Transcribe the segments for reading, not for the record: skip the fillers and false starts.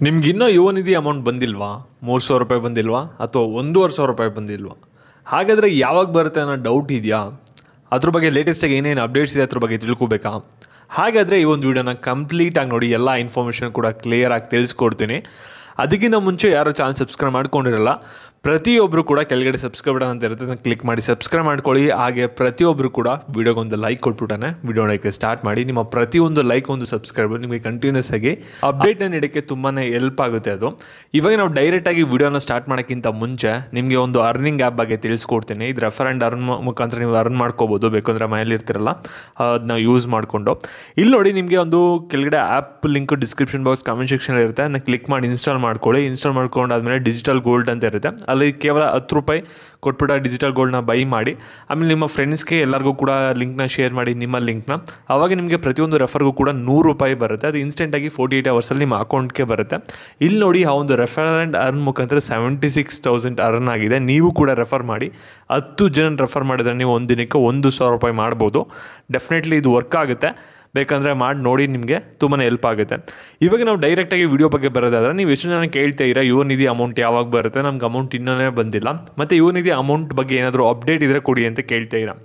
ನಿಮ್ಗಿನ್ನೂ ಯುವ ನಿಧಿ ಅಮೌಂಟ್ ಬಂದಿಲ್ವಾ? 3,000 ರೂಪಾಯಿ ಬಂದಿಲ್ವಾ? ಅಥವಾ 1,500 ರೂಪಾಯಿ ಬಂದಿಲ್ವಾ? ಹಾಗಾದರೆ ಯಾವಾಗ ಬರುತ್ತೆ ಅನ್ನೋ ಡೌಟ್ ಇದೆಯಾ? ಅದ್ರ ಬಗ್ಗೆ ಲೇಟೆಸ್ಟಾಗಿ ಏನೇನು ಅಪ್ಡೇಟ್ಸ್ ಇದೆ ಅದ್ರ ಬಗ್ಗೆ ತಿಳ್ಕೊಬೇಕಾ? ಹಾಗಾದರೆ ಈ ಒಂದು ವಿಡಿಯೋನ ಕಂಪ್ಲೀಟಾಗಿ ನೋಡಿ, ಎಲ್ಲ ಇನ್ಫಾರ್ಮೇಷನ್ ಕೂಡ ಕ್ಲಿಯರಾಗಿ ತಿಳಿಸ್ಕೊಡ್ತೀನಿ. ಅದಕ್ಕಿಂತ ಮುಂಚೆ ಯಾರು ಚಾನಲ್ ಸಬ್ಸ್ಕ್ರೈಬ್ ಮಾಡ್ಕೊಂಡಿರಲ್ಲ, ಪ್ರತಿಯೊಬ್ಬರು ಕೂಡ ಕೆಳಗಡೆ ಸಬ್ಸ್ಕ್ರೈಬ್ ಬಟನ್ ಅಂತ ಇರುತ್ತೆ, ಅದನ್ನು ಕ್ಲಿಕ್ ಮಾಡಿ ಸಬ್ಸ್ಕ್ರೈಬ್ ಮಾಡ್ಕೊಳ್ಳಿ. ಹಾಗೆ ಪ್ರತಿಯೊಬ್ಬರು ಕೂಡ ವಿಡಿಯೋಗೊಂದು ಲೈಕ್ ಕೊಟ್ಬಿಟ್ಟಾನೆ ವಿಡಿಯೋನಕ್ಕೆ ಸ್ಟಾರ್ಟ್ ಮಾಡಿ. ನಿಮ್ಮ ಪ್ರತಿಯೊಂದು ಲೈಕ್ ಒಂದು ಸಬ್ಸ್ಕ್ರೈಬ್ ನಿಮಗೆ ಕಂಟಿನ್ಯೂಸ್ ಆಗಿ ಅಪ್ಡೇಟ್ನ ನೀಡೋಕ್ಕೆ ತುಂಬಾ ಹೆಲ್ಪ್ ಆಗುತ್ತೆ. ಅದು ಇವಾಗ ನಾವು ಡೈರೆಕ್ಟಾಗಿ ವಿಡಿಯೋನ ಸ್ಟಾರ್ಟ್ ಮಾಡೋಕ್ಕಿಂತ ಮುಂಚೆ ನಿಮಗೆ ಒಂದು ಅರ್ನಿಂಗ್ ಆ್ಯಪ್ ಬಗ್ಗೆ ತಿಳಿಸ್ಕೊಡ್ತೀನಿ. ಇದು ರೆಫರ್ ಆ್ಯಂಡ್ ಅರ್ನ್ ಮುಖಾಂತರ ನೀವು ಅರ್ನ್ ಮಾಡ್ಕೋಬೋದು, ಬೇಕಂದ್ರೆ ಮನೇಲಿ ಇರ್ತಿರಲ್ಲ ಅದನ್ನ ಯೂಸ್ ಮಾಡಿಕೊಂಡು. ಇಲ್ಲಿ ನೋಡಿ, ನಿಮಗೆ ಒಂದು ಕೆಳಗಡೆ app link description box comment section ಇರುತ್ತೆ, ಅದನ್ನ ಕ್ಲಿಕ್ ಮಾಡಿ ಇನ್ಸ್ಟಾಲ್ ಮಾಡ್ಕೊಳ್ಳಿ. ಇನ್ಸ್ಟಾಲ್ ಮಾಡ್ಕೊಂಡಾದ್ಮೇಲೆ ಡಿಜಿಟಲ್ ಗೋಲ್ಡ್ ಅಂತ ಇರುತ್ತೆ, ಅಲ್ಲಿ ಕೇವಲ 10 ರೂಪಾಯಿ ಕೊಟ್ಬಿಟ್ಟು ಡಿಜಿಟಲ್ ಗೋಲ್ಡ್ನ ಬೈ ಮಾಡಿ. ಆಮೇಲೆ ನಿಮ್ಮ ಫ್ರೆಂಡ್ಸ್ಗೆ ಎಲ್ಲರಿಗೂ ಕೂಡ ಲಿಂಕ್ನ ಶೇರ್ ಮಾಡಿ, ನಿಮ್ಮ ಲಿಂಕ್ನ. ಆವಾಗ ನಿಮಗೆ ಪ್ರತಿಯೊಂದು ರೆಫರ್ಗೂ ಕೂಡ 100 ರೂಪಾಯಿ ಬರುತ್ತೆ. ಅದು ಇನ್ಸ್ಟೆಂಟಾಗಿ 48 ಅವರ್ಸಲ್ಲಿ ನಿಮ್ಮ ಅಕೌಂಟ್ಗೆ ಬರುತ್ತೆ. ಇಲ್ಲಿ ನೋಡಿ, ಆ ಒಂದು ರೆಫರ್ ಆ್ಯಂಡ್ ಅರ್ನ್ ಮುಖಾಂತರ 76,000 ಅರ್ನ್ ಆಗಿದೆ. ನೀವು ಕೂಡ ರೆಫರ್ ಮಾಡಿ, 10 ಜನ ರೆಫರ್ ಮಾಡಿದ್ರೆ ನೀವು ಒಂದು ದಿನಕ್ಕೆ 1,000 ರೂಪಾಯಿ ಮಾಡ್ಬೋದು. ಡೆಫಿನೆಟ್ಲಿ ಇದು ವರ್ಕ್ ಆಗುತ್ತೆ, ಬೇಕಂದರೆ ಮಾಡಿ ನೋಡಿ, ನಿಮಗೆ ತುಂಬಾ ಹೆಲ್ಪ್ ಆಗುತ್ತೆ. ಇವಾಗ ನಾವು ಡೈರೆಕ್ಟಾಗಿ ವಿಡಿಯೋ ಬಗ್ಗೆ ಬರೋದಾದ್ರೆ, ನೀವು ಎಷ್ಟು ಜನ ಕೇಳ್ತಾ ಇದ್ದೀರಾ ಯುವ ನಿಧಿ ಅಮೌಂಟ್ ಯಾವಾಗ ಬರುತ್ತೆ, ನಮ್ಗೆ ಅಮೌಂಟ್ ಇನ್ನೂ ಬಂದಿಲ್ಲ, ಮತ್ತು ಯುವ ನಿಧಿ ಅಮೌಂಟ್ ಬಗ್ಗೆ ಏನಾದರೂ ಅಪ್ಡೇಟ್ ಇದ್ದರೆ ಕೊಡಿ ಅಂತ ಕೇಳ್ತಾ ಇದ್ದೀರಾ.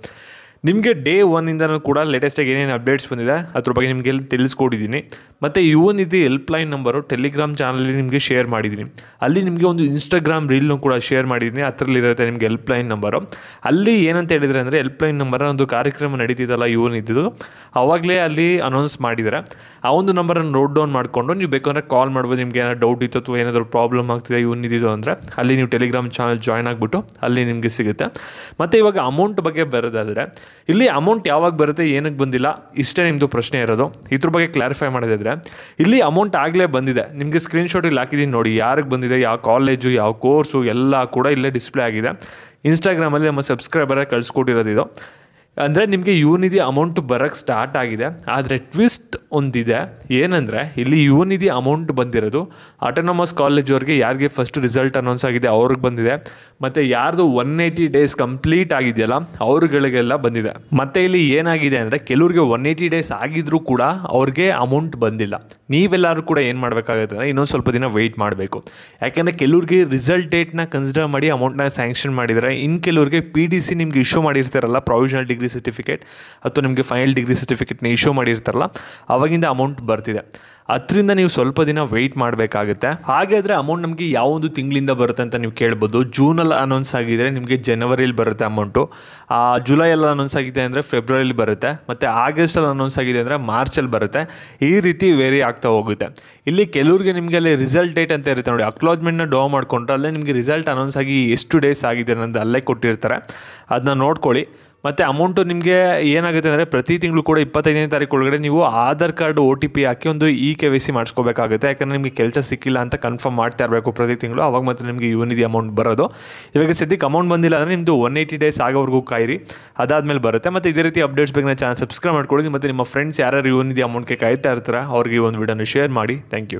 ನಿಮಗೆ ಡೇ 1ಇಂದನೂ ಕೂಡ ಲೇಟೆಸ್ಟಾಗಿ ಏನೇನು ಅಪ್ಡೇಟ್ಸ್ ಬಂದಿದೆ ಅದ್ರ ಬಗ್ಗೆ ನಿಮಗೆ ತಿಳಿಸ್ಕೊಟ್ಟಿದ್ದೀನಿ. ಮತ್ತು ಯುವ ನಿಧಿ ಹೆಲ್ಪ್ಲೈನ್ ನಂಬರು ಟೆಲಿಗ್ರಾಮ್ ಚಾನಲಲ್ಲಿ ನಿಮಗೆ ಶೇರ್ ಮಾಡಿದ್ದೀನಿ. ಅಲ್ಲಿ ನಿಮಗೆ ಒಂದು ಇನ್ಸ್ಟಾಗ್ರಾಮ್ ರೀಲ್ನು ಕೂಡ ಶೇರ್ ಮಾಡಿದ್ದೀನಿ, ಅದರಲ್ಲಿರುತ್ತೆ ನಿಮಗೆ ಹೆಲ್ಪ್ಲೈನ್ ನಂಬರು. ಅಲ್ಲಿ ಏನಂತ ಹೇಳಿದರೆ ಅಂದರೆ, ಹೆಲ್ಪ್ಲೈನ್ ನಂಬರ್ ಒಂದು ಕಾರ್ಯಕ್ರಮ ನಡೀತಿದ್ದಲ್ಲ ಯುವ ನಿಧಿದು, ಆವಾಗಲೇ ಅಲ್ಲಿ ಅನೌನ್ಸ್ ಮಾಡಿದ್ದಾರೆ. ಆ ಒಂದು ನಂಬರನ್ನು ನೋಟ್ ಡೌನ್ ಮಾಡಿಕೊಂಡು ನೀವು ಬೇಕಂದರೆ ಕಾಲ್ ಮಾಡ್ಬೋದು. ನಿಮಗೆ ಏನಾದ್ರು ಡೌಟ್ ಇತ್ತು ಅಥವಾ ಏನಾದರೂ ಪ್ರಾಬ್ಲಮ್ ಆಗ್ತಿದೆ ಯುವ ನಿಧಿದು ಅಂದರೆ, ಅಲ್ಲಿ ನೀವು ಟೆಲಿಗ್ರಾಮ್ ಚಾನಲ್ ಜಾಯ್ನ್ ಆಗಿಬಿಟ್ಟು ಅಲ್ಲಿ ನಿಮಗೆ ಸಿಗುತ್ತೆ. ಮತ್ತು ಇವಾಗ ಅಮೌಂಟ್ ಬಗ್ಗೆ ಬರೋದಾದರೆ, ಇಲ್ಲಿ ಅಮೌಂಟ್ ಯಾವಾಗ ಬರುತ್ತೆ, ಏನಕ್ಕೆ ಬಂದಿಲ್ಲ, ಇಷ್ಟೇ ನಿಮ್ಮದು ಪ್ರಶ್ನೆ ಇರೋದು. ಇದ್ರ ಬಗ್ಗೆ ಕ್ಲಾರಿಫೈ ಮಾಡೋದಿದ್ರೆ, ಇಲ್ಲಿ ಅಮೌಂಟ್ ಆಗಲೇ ಬಂದಿದೆ. ನಿಮಗೆ ಸ್ಕ್ರೀನ್ಶಾಟ್ ಇಲ್ಲಿ ಹಾಕಿದ್ದೀನಿ ನೋಡಿ, ಯಾರಿಗೆ ಬಂದಿದೆ, ಯಾವ ಕಾಲೇಜು, ಯಾವ ಕೋರ್ಸು ಎಲ್ಲ ಕೂಡ ಇಲ್ಲೇ ಡಿಸ್ಪ್ಲೇ ಆಗಿದೆ. ಇನ್ಸ್ಟಾಗ್ರಾಮಲ್ಲಿ ನಮ್ಮ ಸಬ್ಸ್ಕ್ರೈಬರೇ ಕಳಿಸ್ಕೊಟ್ಟಿರೋದು ಇದು. ಅಂದರೆ ನಿಮಗೆ ಯುವ ನಿಧಿ ಅಮೌಂಟ್ ಬರೋಕ್ಕೆ ಸ್ಟಾರ್ಟ್ ಆಗಿದೆ. ಆದರೆ ಟ್ವಿಸ್ಟ್ ಒಂದಿದೆ, ಏನಂದರೆ ಇಲ್ಲಿ ಯುವ ನಿಧಿ ಅಮೌಂಟ್ ಬಂದಿರೋದು ಆಟೋನಮಸ್ ಕಾಲೇಜವ್ರಿಗೆ, ಯಾರಿಗೆ ಫಸ್ಟ್ ರಿಸಲ್ಟ್ ಅನೌನ್ಸ್ ಆಗಿದೆ ಅವ್ರಿಗೆ ಬಂದಿದೆ, ಮತ್ತು ಯಾರ್ದು 180 ಡೇಸ್ ಕಂಪ್ಲೀಟ್ ಆಗಿದೆಯಲ್ಲ ಅವ್ರುಗಳಿಗೆಲ್ಲ ಬಂದಿದೆ. ಮತ್ತು ಇಲ್ಲಿ ಏನಾಗಿದೆ ಅಂದರೆ, ಕೆಲವ್ರಿಗೆ 180 ಡೇಸ್ ಆಗಿದ್ರೂ ಕೂಡ ಅವ್ರಿಗೆ ಅಮೌಂಟ್ ಬಂದಿಲ್ಲ. ನೀವೆಲ್ಲರೂ ಕೂಡ ಏನು ಮಾಡಬೇಕಾಗುತ್ತೆ ಅಂದರೆ, ಇನ್ನೊಂದು ಸ್ವಲ್ಪ ದಿನ ವೆಯ್ಟ್ ಮಾಡಬೇಕು. ಯಾಕೆಂದರೆ ಕೆಲವ್ರಿಗೆ ರಿಸಲ್ಟ್ ಡೇಟ್ನ ಕನ್ಸಿಡರ್ ಮಾಡಿ ಅಮೌಂಟ್ನ ಸ್ಯಾಂಕ್ಷನ್ ಮಾಡಿದ್ದಾರೆ. ಇನ್ನು ಕೆಲವ್ರಿಗೆ PDC ನಿಮಗೆ ಇಶ್ಯೂ ಮಾಡಿರ್ತಾರಲ್ಲ, ಪ್ರೊವಿಷನಲ್ ಡಿಗ್ರಿ ಸರ್ಟಿಫಿಕೇಟ್, ಅಥವಾ ನಿಮಗೆ ಫೈನಲ್ ಡಿಗ್ರಿ ಸರ್ಟಿಫಿಕೇಟ್ನ ಇಶ್ಯೂ ಮಾಡಿರ್ತಾರಲ್ಲ, ಅವಾಗಿಂದ ಅಮೌಂಟ್ ಬರ್ತಿದೆ. ಅದರಿಂದ ನೀವು ಸ್ವಲ್ಪ ದಿನ ವೆಯ್ಟ್ ಮಾಡಬೇಕಾಗುತ್ತೆ. ಹಾಗಾದರೆ ಅಮೌಂಟ್ ನಮಗೆ ಯಾವೊಂದು ತಿಂಗಳಿಂದ ಬರುತ್ತೆ ಅಂತ ನೀವು ಕೇಳ್ಬೋದು. ಜೂನಲ್ಲಿ ಅನೌನ್ಸ್ ಆಗಿದ್ದರೆ ನಿಮಗೆ ಜನವರಿಲಿ ಬರುತ್ತೆ ಅಮೌಂಟು, ಜುಲೈಯಲ್ಲಿ ಅನೌನ್ಸ್ ಆಗಿದೆ ಅಂದರೆ ಫೆಬ್ರವರಿಲಿ ಬರುತ್ತೆ, ಮತ್ತು ಆಗಸ್ಟಲ್ಲಿ ಅನೌನ್ಸ್ ಆಗಿದೆ ಅಂದರೆ ಮಾರ್ಚಲ್ಲಿ ಬರುತ್ತೆ. ಈ ರೀತಿ ವೇರಿ ಆಗ್ತಾ ಹೋಗುತ್ತೆ. ಇಲ್ಲಿ ಕೆಲವ್ರಿಗೆ ನಿಮಗೆ ಅಲ್ಲಿ ರಿಸಲ್ಟ್ ಡೇಟ್ ಅಂತ ಇರುತ್ತೆ ನೋಡಿ, ಅಕ್ನಾಲೆಜ್ಮೆಂಟ್ನ ಡ್ರಾ ಮಾಡಿಕೊಂಡ್ರೆ ಅಲ್ಲೇ ನಿಮಗೆ ರಿಸಲ್ಟ್ ಅನೌನ್ಸ್ ಆಗಿ ಎಷ್ಟು ಡೇಸ್ ಆಗಿದೆ ಅನ್ನೋದು ಅಲ್ಲೇ ಕೊಟ್ಟಿರ್ತಾರೆ, ಅದನ್ನ ನೋಡ್ಕೊಳ್ಳಿ. ಮತ್ತು ಅಮೌಂಟು ನಿಮಗೆ ಏನಾಗುತ್ತೆ ಅಂದರೆ, ಪ್ರತಿ ತಿಂಗಳು ಕೂಡ 25ನೇ ತಾರೀಕು ಒಳಗಡೆ ನೀವು ಆಧಾರ್ ಕಾರ್ಡ್ OTP ಹಾಕಿ ಒಂದು KYC ಮಾಡಿಸ್ಕೋಬೇಕಾಗುತ್ತೆ. ಯಾಕಂದರೆ ನಿಮಗೆ ಕೆಲಸ ಸಿಕ್ಕಿಲ್ಲ ಅಂತ ಕನ್ಫರ್ಮ್ ಮಾಡ್ತಾ ಇರಬೇಕು ಪ್ರತಿ ತಿಂಗಳು, ಅವಾಗ ಮಾತ್ರ ನಿಮಗೆ ಯುವ ನಿಧಿ ಅಮೌಂಟ್ ಬರೋದು. ಇವಾಗ ಸದ್ಯಕ್ಕೆ ಅಮೌಂಟ್ ಬಂದಿಲ್ಲ ಅಂದರೆ ನಿಮ್ಮದು 180 ಡೇಸ್ ಆಗೋವರೆಗೂ ಕಾಯಿರಿ, ಅದಾದಮೇಲೆ ಬರುತ್ತೆ. ಮತ್ತು ಇದೇ ರೀತಿ ಅಪ್ಡೇಟ್ಸ್ ಬಗ್ಗೆ ಚಾನಲ್ ಸಬ್ಸ್ಕ್ರೈಬ್ ಮಾಡ್ಕೊಳ್ಳಿ. ಮತ್ತು ನಿಮ್ಮ ಫ್ರೆಂಡ್ಸ್ ಯಾರ್ಯಾರು ಯುವ ನಿಧಿ ಅಮೌಂಟ್ಗೆ ಕಾಯ್ತಾ ಇರ್ತಾರೆ ಅವ್ರಿಗೆ ಒಂದು ವಿಡಿಯೋನ ಶೇರ್ ಮಾಡಿ. Thank you.